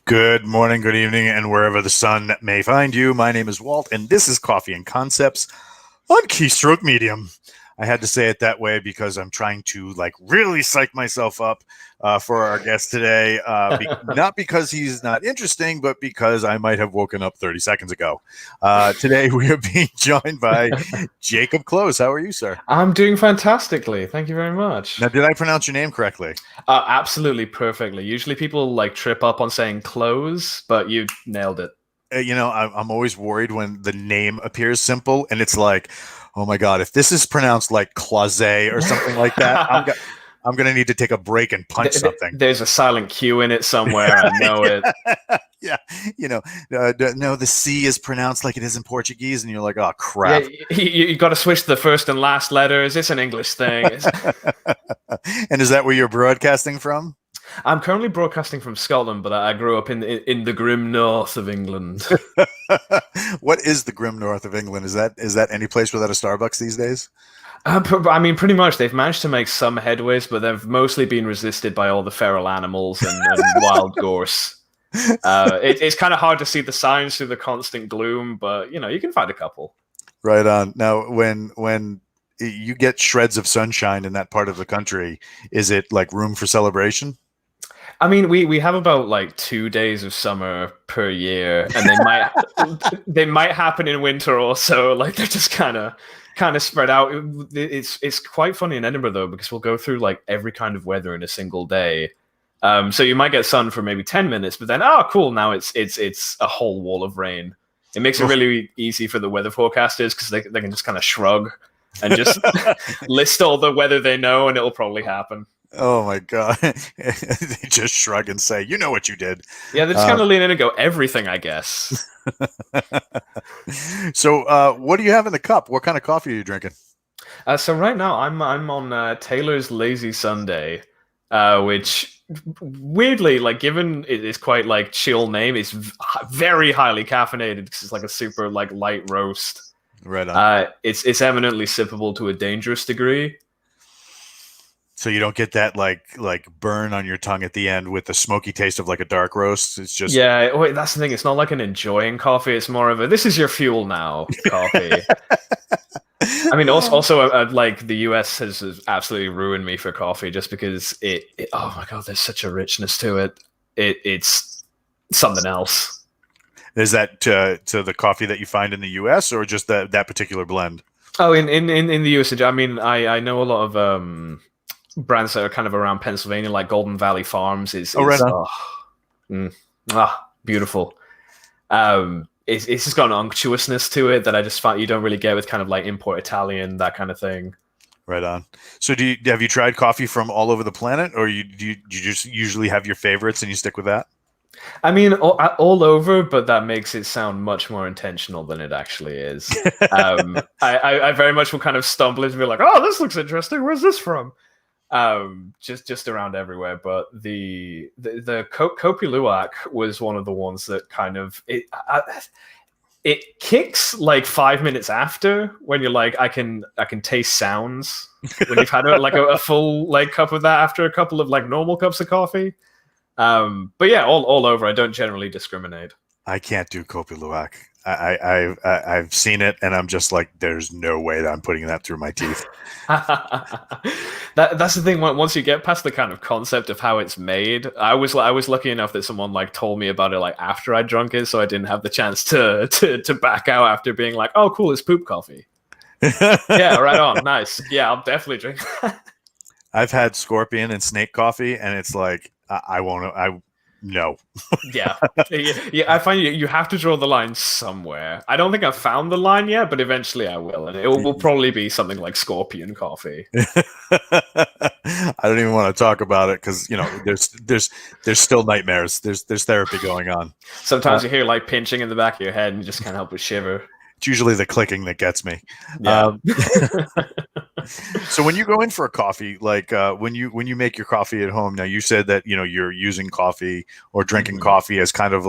Good morning, good evening, and wherever the sun may find you. My name is Walt, and this is Coffee and Concepts on Keystroke Medium. I had to say it that way because I'm trying to really psych myself up for our guest today. Not because he's not interesting, but because I might have woken up 30 seconds ago. Today we are being joined by Jacob Close. How are you, sir? I'm doing fantastically. Thank you very much. Now, did I pronounce your name correctly? Absolutely perfectly. Usually people trip up on saying close, but you nailed it. I'm always worried when the name appears simple and it's like, oh my God, if this is pronounced like Closet or something like that, I'm going to need to take a break and punch something. There's a silent Q in it somewhere. I know it. Yeah. No, the C is pronounced like it is in Portuguese. And you're like, oh, crap. Yeah, you got to switch the first and last letter. Is this an English thing? And is that where you're broadcasting from? I'm currently broadcasting from Scotland, but I grew up in the grim north of England. What is the grim north of England? Is that any place without a Starbucks these days? I mean, pretty much. They've managed to make some headways, but they've mostly been resisted by all the feral animals and wild gorse. It's kind of hard to see the signs through the constant gloom, but you can find a couple. Right on. Now, when you get shreds of sunshine in that part of the country, is it like room for celebration? I mean, we have about 2 days of summer per year, and they might happen in winter also. They're just kind of spread out. It's quite funny in Edinburgh though, because we'll go through every kind of weather in a single day. So you might get sun for maybe 10 minutes, but then cool, now it's a whole wall of rain. It makes it really easy for the weather forecasters because they can just kind of shrug and just list all the weather they know, and it'll probably happen. Oh my God. They just shrug and say, you know what you did. Yeah, they just kind of lean in and go, everything, I guess. So what do you have in the cup? What kind of coffee are you drinking? So right now I'm on Taylor's Lazy Sunday, which weirdly, given it is quite chill name, is very highly caffeinated because it's a super light roast. Right on. It's eminently sippable to a dangerous degree. So you don't get that burn on your tongue at the end with the smoky taste of a dark roast. It's just that's the thing. It's not an enjoying coffee. It's more of a this is your fuel now coffee. I mean, also the US has absolutely ruined me for coffee just because it oh my God, there's such a richness to it. It's something else. Is that to the coffee that you find in the US or just that particular blend? Oh, in the US, I mean, I know a lot of brands that are kind of around Pennsylvania, like Golden Valley Farms right on. Beautiful. It's just got an unctuousness to it that I just find you don't really get with kind of import Italian, that kind of thing. Right on. So have you tried coffee from all over the planet, or do you just usually have your favorites and you stick with that? I mean, all over, but that makes it sound much more intentional than it actually is. I very much will kind of stumble into be like, oh, this looks interesting. Where's this from? Just around everywhere, but the Kopi Luwak was one of the ones that kind of it kicks 5 minutes after when you're I can taste sounds when you've had a full cup of that after a couple of normal cups of coffee. But yeah, all over. I don't generally discriminate. I can't do Kopi Luwak. I've seen it, and I'm just there's no way that I'm putting that through my teeth. That's the thing. Once you get past the kind of concept of how it's made, I was lucky enough that someone told me about it after I drunk it, so I didn't have the chance to back out after being oh cool, it's poop coffee. Yeah, right on, nice. Yeah, I'll definitely drink that. I've had scorpion and snake coffee, and it's I won't. No. Yeah. I find you have to draw the line somewhere. I don't think I've found the line yet, but eventually I will, and it will probably be something like scorpion coffee. I don't even want to talk about it because there's still nightmares. There's therapy going on. Sometimes you hear pinching in the back of your head, and you just can't help but shiver. It's usually the clicking that gets me. Yeah. So when you go in for a coffee, when you make your coffee at home, now you said that you're using coffee or drinking coffee as kind of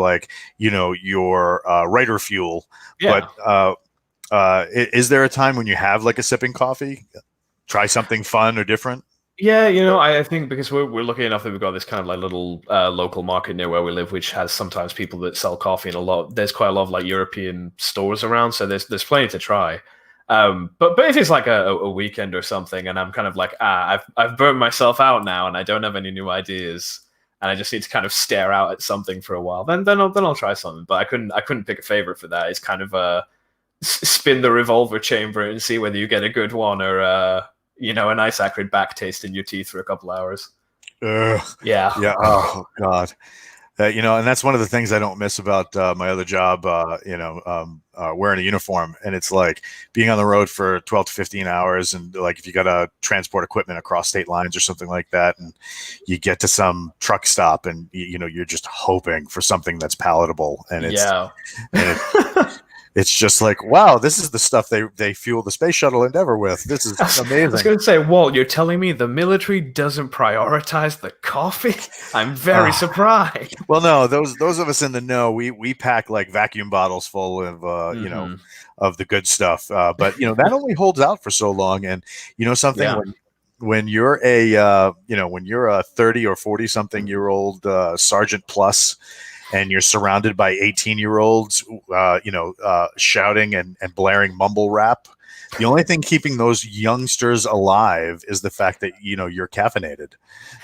your writer fuel. Yeah. But is there a time when you have a sipping coffee? Try something fun or different? Yeah, I think because we're lucky enough that we've got this kind of like little local market near where we live, which has sometimes people that sell coffee and there's quite a lot of like European stores around, so there's plenty to try. But if it's like a weekend or something, and I'm kind of like, I've burnt myself out now, and I don't have any new ideas, and I just need to kind of stare out at something for a while, then I'll try something. But I couldn't pick a favorite for that. It's kind of spin the revolver chamber and see whether you get a good one or a nice acrid back taste in your teeth for a couple hours. Ugh. Yeah. Yeah. Oh God. And that's one of the things I don't miss about my other job. Wearing a uniform, and it's like being on the road for 12 to 15 hours, and like if you got to transport equipment across state lines or something like that, and you get to some truck stop, and you're just hoping for something that's palatable, and Yeah. and it's just like, wow, this is the stuff they fuel the space shuttle Endeavour with. This is I was amazing. going to say, Walt, you're telling me the military doesn't prioritize the coffee? I'm very Uh, surprised. well, no, those of us in the know, we pack like vacuum bottles full of Hmm. of the good stuff. But that only holds out for so long. And something, Yeah. when you're when you're a 30 or 40 something year old sergeant plus, and you're surrounded by 18-year-olds, shouting and blaring mumble rap. The only thing keeping those youngsters alive is the fact that you're caffeinated.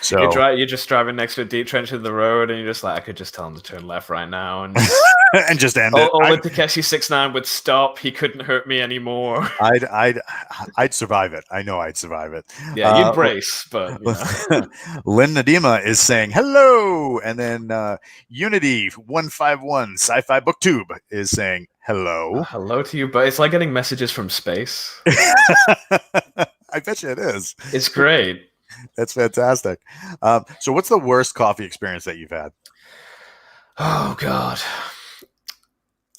So You're just driving next to a deep trench in the road, and you're just like, I could just tell him to turn left right now, and and just end it. Old Takeshi 69 would stop. He couldn't hurt me anymore. I'd survive it. I know I'd survive it. Yeah, you'd brace, but Lynn Nadima is saying hello, and then Unity 151 Sci-Fi Booktube is saying hello. Hello to you, but it's like getting messages from space. I bet you it is. It's great. That's fantastic. So, what's the worst coffee experience that you've had? Oh God.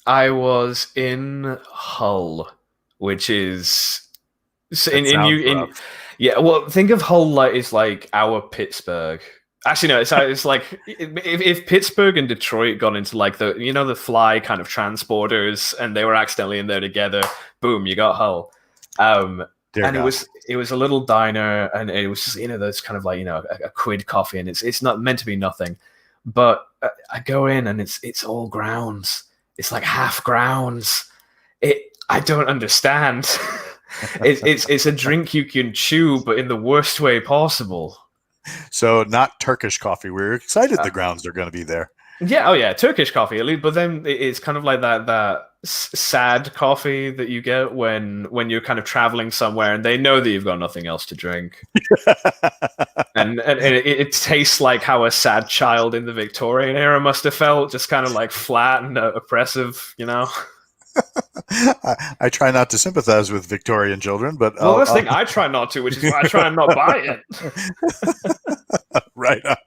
I was in Hull, which is yeah. Well, think of Hull like it's like our Pittsburgh. Actually, no. It's like if Pittsburgh and Detroit got into like the fly kind of transporters, and they were accidentally in there together. Boom, you got Hull. And it was a little diner, and it was just those kind of like a quid coffee, and it's not meant to be nothing, but I go in and it's all grounds. It's like half grounds. I don't understand. It's a drink you can chew, but in the worst way possible. So not Turkish coffee. We're excited the grounds are going to be there. Yeah, oh yeah, Turkish coffee at least. But then it's kind of like that sad coffee that you get when you're kind of traveling somewhere and they know that you've got nothing else to drink, and it tastes like how a sad child in the Victorian era must have felt, just kind of like flat and oppressive, I try not to sympathize with Victorian children, but that's the thing. I try not to, which is why I try and not buy it. Right on.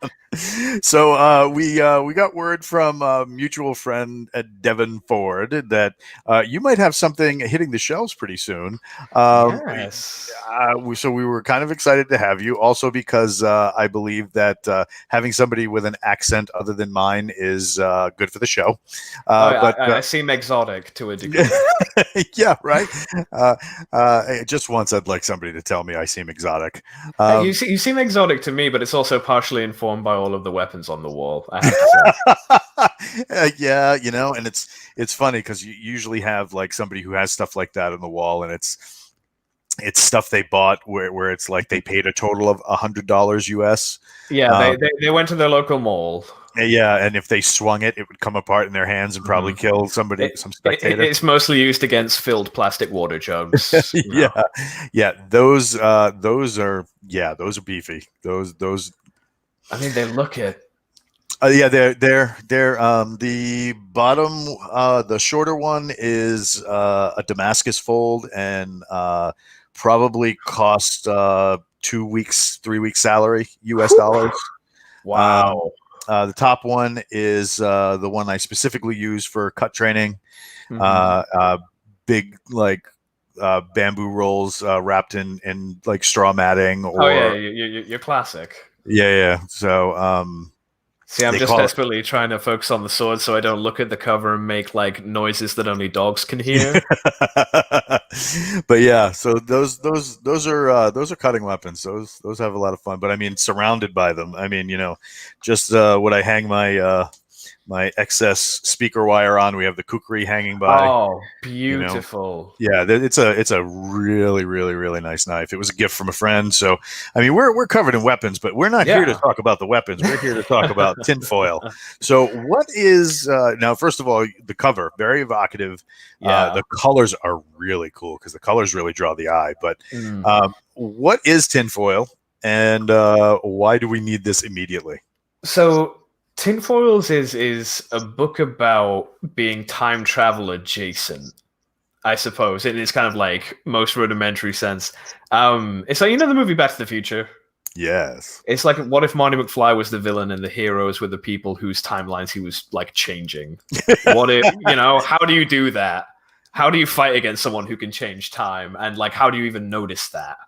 So we got word from a mutual friend at Devon Ford that you might have something hitting the shelves pretty soon. Yes. So we were kind of excited to have you, also because I believe that having somebody with an accent other than mine is good for the show. I seem exotic to a degree. Yeah, right. Just once, I'd like somebody to tell me I seem exotic. You seem exotic to me, but it's also partially informed by all of the weapons on the wall, I have to say. Yeah, and it's funny because you usually have like somebody who has stuff like that on the wall, and it's stuff they bought where it's like they paid a total of $100 US. Yeah, they went to their local mall. Yeah, and if they swung it, it would come apart in their hands and probably kill some spectator. It's mostly used against filled plastic water jugs. Yeah. Those are beefy. Those. I mean, they look it. Yeah, they're the bottom. The shorter one is a Damascus fold, and probably cost 2 weeks, 3 weeks salary US dollars. Wow. The top one is the one I specifically use for cut training. Big like bamboo rolls wrapped in like straw matting. Or you're classic. Yeah. So See, I'm They just call it. desperately trying to focus on the sword so I don't look at the cover and make like noises that only dogs can hear. But yeah, so those are cutting weapons. Those have a lot of fun. But I mean, surrounded by them. I mean, just would I hang my excess speaker wire on? We have the kukri hanging by. Oh, You know, beautiful. yeah, it's a really really really nice knife. It was a gift from a friend. So I mean, we're covered in weapons, but we're not here to Yeah. talk about the weapons. We're here to talk about tinfoil. So what is now? First of all, the cover very evocative. Yeah. The colors are really cool because the colors really draw the eye. But Mm. what is tinfoil, and why do we need this immediately? So Tinfoils is a book about being time travel adjacent, I suppose. In its kind of like most rudimentary sense. It's like the movie Back to the Future. Yes. It's like what if Marty McFly was the villain and the heroes were the people whose timelines he was like changing? What if how do you do that? How do you fight against someone who can change time? And like how do you even notice that?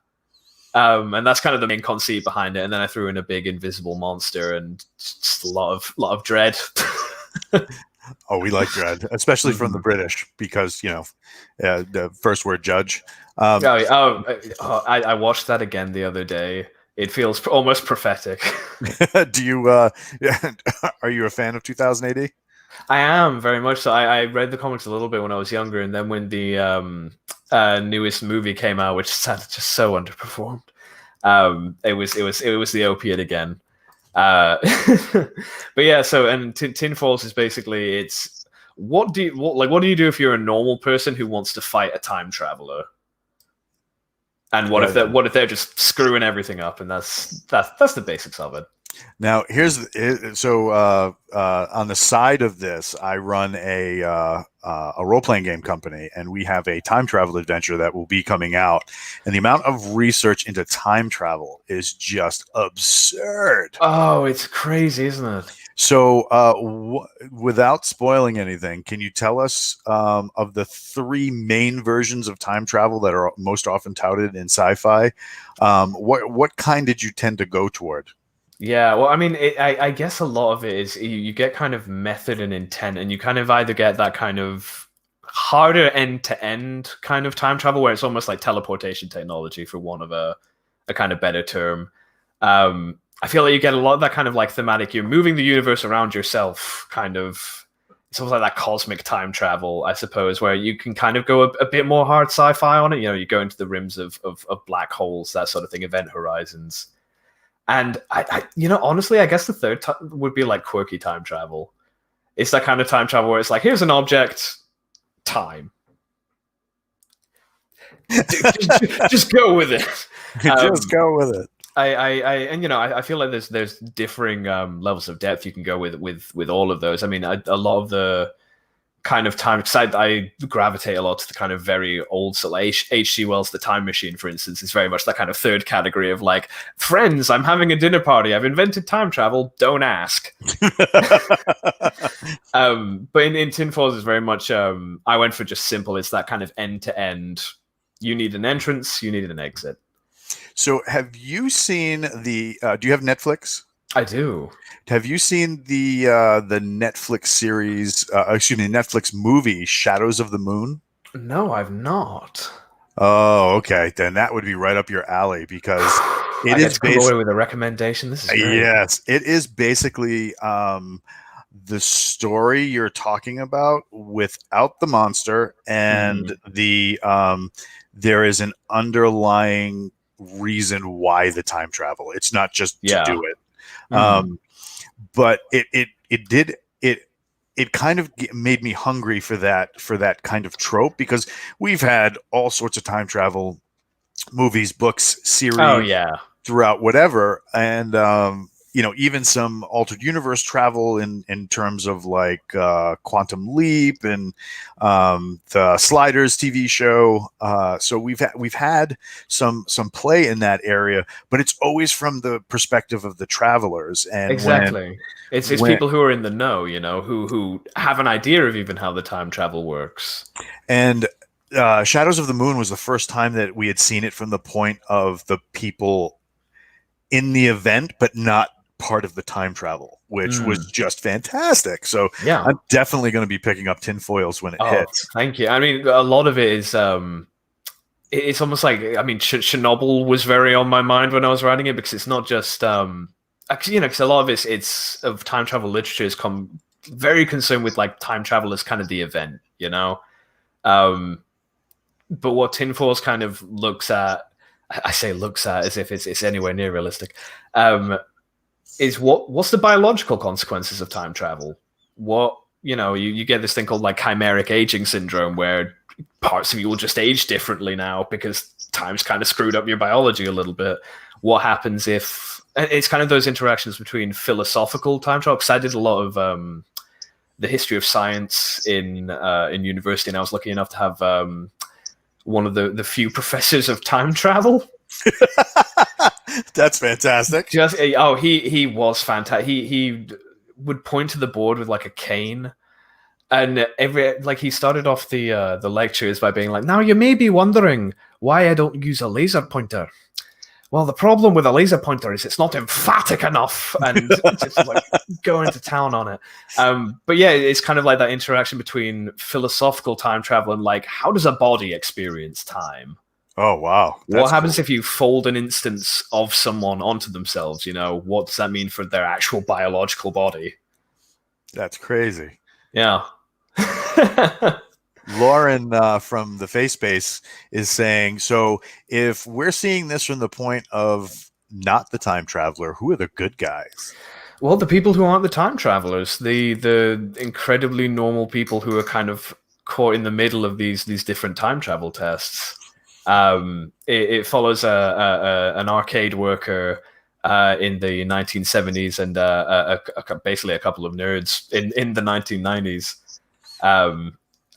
And that's kind of the main conceit behind it. And then I threw in a big invisible monster and just a lot of dread. Oh, we like dread, especially from the Mhm. British, because the first word judge. Oh, I watched that again the other day. It feels almost prophetic. Do you are you a fan of 2000 AD? I am very much so. I read the comics a little bit when I was younger, and then when the newest movie came out, which sounded just so underperformed, it was the opiate again. Uh, but yeah, so and Tin Falls is basically it's what do you do if you're a normal person who wants to fight a time traveler? And what if they're just screwing everything up? And that's the basics of it. Now, so on the side of this, I run a role playing game company, and we have a time travel adventure that will be coming out. And the amount of research into time travel is just absurd. Oh, it's crazy, isn't it? So, without spoiling anything, can you tell us of the three main versions of time travel that are most often touted in sci-fi? What kind did you tend to go toward? Yeah, well, I mean, I guess a lot of it is you get kind of method and intent, and you kind of either get that kind of harder end to end kind of time travel where it's almost like teleportation technology, for one of a kind of better term. I feel like you get a lot of that kind of like thematic. You're moving the universe around yourself, kind of. It's almost like that cosmic time travel, I suppose, where you can kind of go a bit more hard sci-fi on it. You go into the rims of black holes, that sort of thing, event horizons. And honestly, I guess the third would be like quirky time travel. It's that kind of time travel where it's like, here's an object, time. Just go with it. Just go with it. I feel like there's differing levels of depth you can go with all of those. I mean, a lot of the kind of time, because I gravitate a lot to the kind of very old, so like H.G. Wells' The Time Machine, for instance, is very much that kind of third category of like, friends, I'm having a dinner party, I've invented time travel, don't ask. But in Tin Falls is very much, I went for just simple. It's that kind of end to end. You need an entrance, you need an exit. So, have you seen the? Do you have Netflix? I do. Have you seen the Netflix series? Excuse me, Netflix movie Shadows of the Moon? No, I've not. Oh, okay. Then that would be right up your alley because it I get is to come away with a recommendation. This is great. yes, it is basically the story you're talking about without the monster, and there is an underlying reason why the time travel. It's not just to do it. But it kind of made me hungry for that kind of trope, because we've had all sorts of time travel movies, books, series, Oh yeah, throughout whatever, and even some altered universe travel in terms of like Quantum Leap and the Sliders TV show. So we've had some play in that area, but it's always from the perspective of the travelers. And exactly. It's people who are in the know, who have an idea of even how the time travel works. And Shadows of the Moon was the first time that we had seen it from the point of the people in the event, but not part of the time travel. which was just fantastic. So Yeah. I'm definitely going to be picking up Tinfoils when it Oh, hits. thank you. I mean, a lot of it is it's almost like, I mean, Chernobyl was very on my mind when I was writing it, because it's not just because a lot of it's of time travel literature is very concerned with like time travel as kind of the event, but what Tinfoil's kind of looks at, I say looks at as if it's anywhere near realistic, is what's the biological consequences of time travel? What, you get this thing called like chimeric aging syndrome, where parts of you will just age differently now because time's kind of screwed up your biology a little bit. What happens if it's kind of those interactions between philosophical time travel? Because I did a lot of the history of science in university, and I was lucky enough to have one of the few professors of time travel. That's fantastic. He was fantastic. He would point to the board with like a cane, and he started off the lectures by being like, "Now you may be wondering why I don't use a laser pointer. Well, the problem with a laser pointer is it's not emphatic enough," and just like going to town on it. But yeah, it's kind of like that interaction between philosophical time travel and like, how does a body experience time? Oh, wow. What happens if you fold an instance of someone onto themselves? What does that mean for their actual biological body? That's crazy. Yeah. Lauren from the Face Space is saying, so if we're seeing this from the point of not the time traveler, who are the good guys? Well, the people who aren't the time travelers, the incredibly normal people who are kind of caught in the middle of these different time travel tests. It follows an arcade worker in the 1970s and basically a couple of nerds in the 1990s.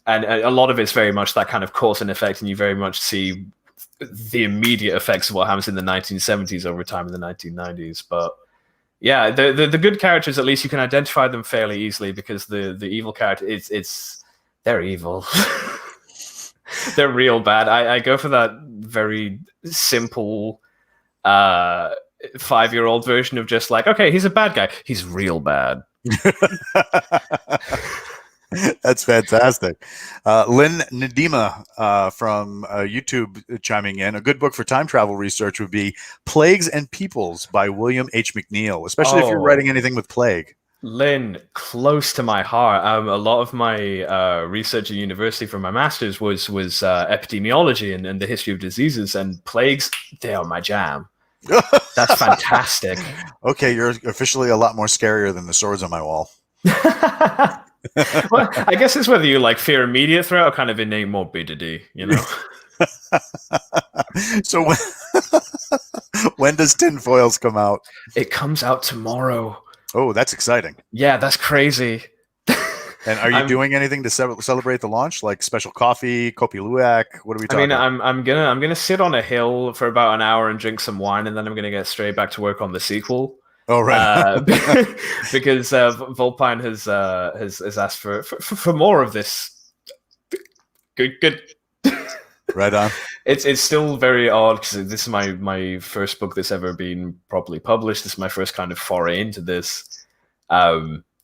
And a lot of it's very much that kind of cause and effect, and you very much see the immediate effects of what happens in the 1970s over time in the 1990s. But yeah, the good characters, at least you can identify them fairly easily, because the evil character, they're evil. They're real bad. I go for that very simple 5-year-old version of just like, okay, he's a bad guy. He's real bad. That's fantastic. Lynn Nadima from YouTube chiming in. A good book for time travel research would be Plagues and Peoples by William H. McNeill, especially if you're writing anything with plague. Lynn, close to my heart. A lot of my research at university for my master's was epidemiology and the history of diseases, and plagues, they are my jam. That's fantastic. Okay, you're officially a lot more scarier than the swords on my wall. Well, I guess it's whether you like fear immediate threat or kind of innate morbidity, So when does Tinfoils come out? It comes out tomorrow. Oh, that's exciting. Yeah, that's crazy. And are you doing anything to celebrate the launch, like special coffee, Kopi Luwak? What are we talking? I mean, I'm gonna sit on a hill for about an hour and drink some wine, and then I'm gonna get straight back to work on the sequel. Oh, right. Because Volpine has asked for more of this. Good. Right on. It's still very odd, because this is my first book that's ever been properly published. This is my first kind of foray into this.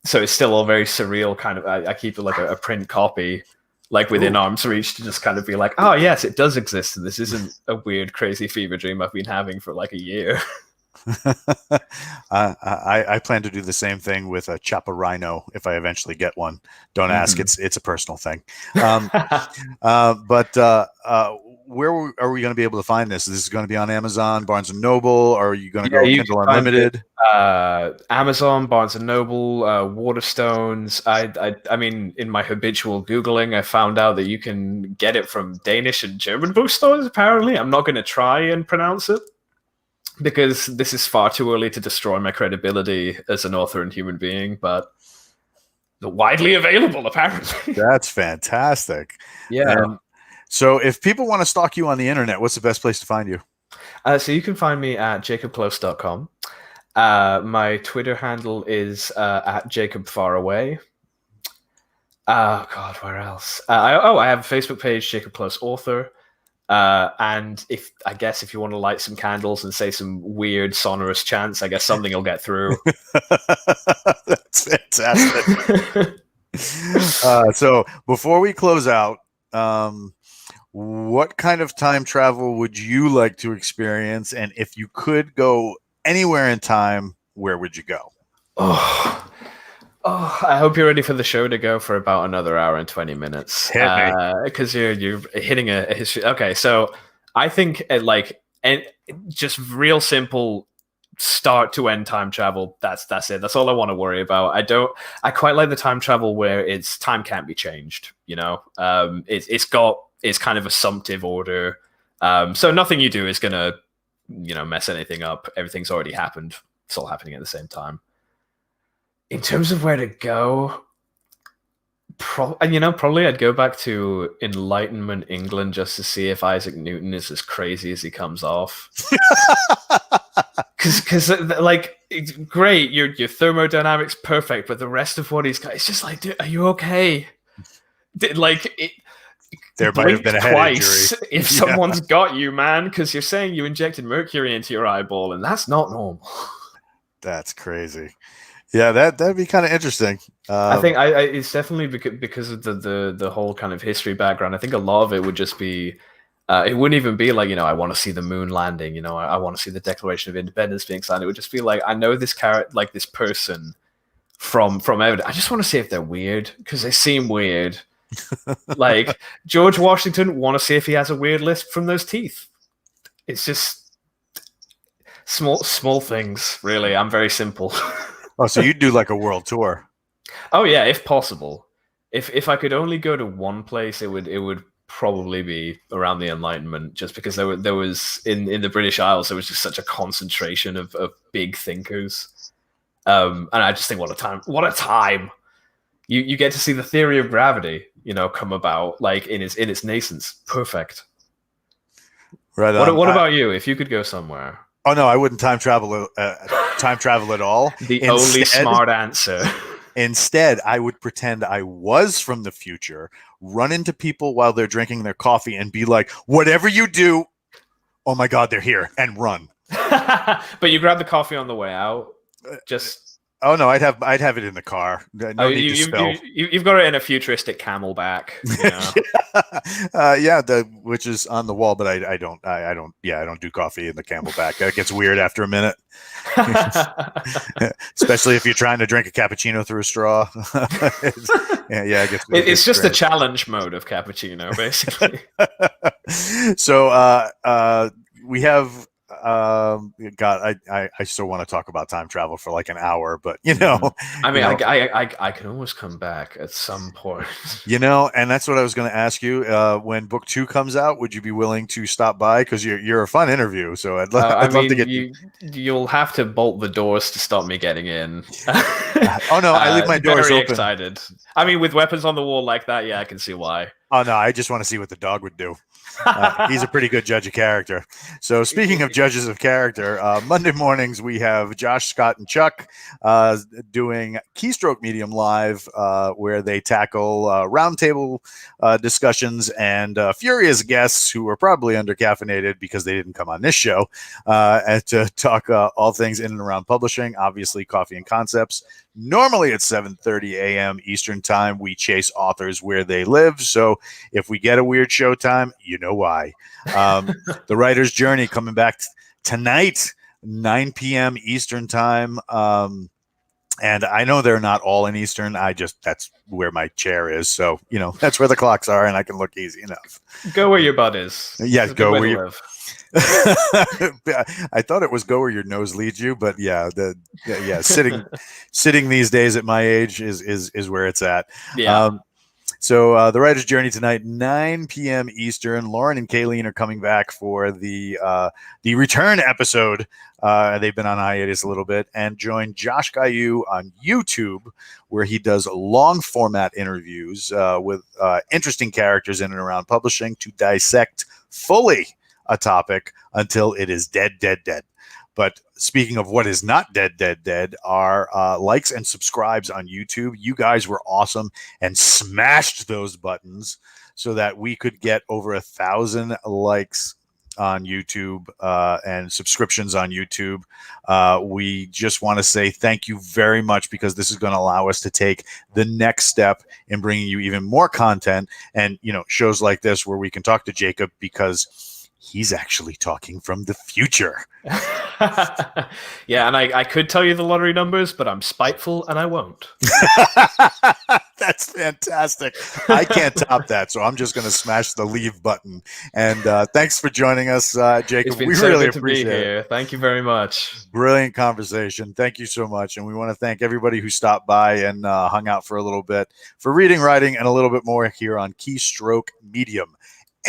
So it's still all very surreal. Kind of, I keep it like a print copy, like within arm's reach, to just kind of be like, oh yes, it does exist, and this isn't a weird, crazy fever dream I've been having for like a year. I plan to do the same thing with a Choppa Rhino if I eventually get one. Don't ask; it's a personal thing. But where are we going to be able to find this? Is this going to be on Amazon, Barnes and Noble? Or are you going to go Kindle Unlimited? Amazon, Barnes and Noble, Waterstones. I mean, in my habitual Googling, I found out that you can get it from Danish and German bookstores. Apparently, I'm not going to try and pronounce it, because this is far too early to destroy my credibility as an author and human being, but they're widely available, apparently. That's fantastic. Yeah. So if people want to stalk you on the internet, what's the best place to find you? So you can find me at jacobclose.com. My Twitter handle is at jacobfaraway. Oh, God, where else? I have a Facebook page, Jacob Close Author. And if you want to light some candles and say some weird sonorous chants, I guess something will get through. That's fantastic. So before we close out, what kind of time travel would you like to experience? And if you could go anywhere in time, where would you go? I hope you're ready for the show to go for about another hour and 20 minutes. Because you're hitting a history. Okay, so I think just real simple start to end time travel. That's it. That's all I want to worry about. I quite like the time travel where time can't be changed. It's kind of assumptive order. So nothing you do is gonna mess anything up. Everything's already happened. It's all happening at the same time. In terms of where to go, probably I'd go back to Enlightenment England just to see if Isaac Newton is as crazy as he comes off. Because great, your thermodynamics perfect, but the rest of what he's got, it's just like, dude, are you okay? There might have been a head injury if someone's got you, man, because you're saying you injected mercury into your eyeball, and that's not normal. That's crazy. Yeah, that'd be kind of interesting. I think it's definitely because of the whole kind of history background. I think a lot of it would just be, it wouldn't even be like, I want to see the moon landing. I want to see the Declaration of Independence being signed. It would just be like, I know this this person from evidence. I just want to see if they're weird because they seem weird. Like George Washington, want to see if he has a weird lisp from those teeth. It's just small things, really. I'm very simple. Oh, so you'd do like a world tour? Oh yeah, if possible. If I could only go to one place, it would probably be around the Enlightenment, just because there was in the British Isles there was just such a concentration of big thinkers, and I just think what a time. You get to see the theory of gravity, come about like in its nascence. Perfect. Right. What about you? If you could go somewhere? Oh no, I wouldn't time travel at all. Only smart answer. Instead, I would pretend I was from the future, run into people while they're drinking their coffee, and be like, "Whatever you do, oh my God, they're here," and run. But you grab the coffee on the way out. Oh no, I'd have it in the car. No need to spill. You've got it in a futuristic Camelback. Which is on the wall, but I don't do coffee in the Camelback. That gets weird after a minute, especially if you're trying to drink a cappuccino through a straw. It's just the challenge mode of cappuccino, basically. So we have. God, I still want to talk about time travel for like an hour, but I can almost come back at some point. And that's what I was going to ask you. When book 2 comes out, would you be willing to stop by? Because you're a fun interview, so I'd love to get you. You'll have to bolt the doors to stop me getting in. Oh no, I leave my doors very open. Excited. I mean, with weapons on the wall like that, yeah, I can see why. Oh no, I just want to see what the dog would do. He's a pretty good judge of character. So speaking of judges of character, Monday mornings we have Josh, Scott, and Chuck doing Keystroke Medium Live, where they tackle roundtable discussions and furious guests who are probably undercaffeinated because they didn't come on this show, and to talk all things in and around publishing, obviously Coffee and Concepts. Normally at 7:30 a.m. Eastern time, we chase authors where they live. So if we get a weird show time, you know why. The Writer's Journey coming back tonight, 9 p.m. Eastern time. And I know they're not all in Eastern. That's where my chair is. So, that's where the clocks are, and I can look easy enough. Go where your butt is. Yeah, go where you live. I thought it was go where your nose leads you, but sitting these days at my age is where it's at. Yeah. So the Writer's Journey tonight, 9 p.m. Eastern. Lauren and Kayleen are coming back for the return episode. They've been on hiatus a little bit, and join Josh Gayu on YouTube, where he does long format interviews with interesting characters in and around publishing to dissect fully a topic until it is dead. But speaking of what is not dead, are likes and subscribes on YouTube. You guys were awesome and smashed those buttons. so that we could get over 1,000 likes on YouTube and subscriptions on YouTube. We just want to say thank you very much, because this is going to allow us to take the next step in bringing you even more content, and shows like this where we can talk to Jacob, because he's actually talking from the future. Yeah, and I could tell you the lottery numbers, but I'm spiteful and I won't. That's fantastic. I can't top that, so I'm just going to smash the leave button. And thanks for joining us, Jacob. It's been We so really good to be appreciate here. it. Thank you very much. Brilliant conversation. Thank you so much. And we want to thank everybody who stopped by and hung out for a little bit for reading, writing, and a little bit more here on Keystroke Medium.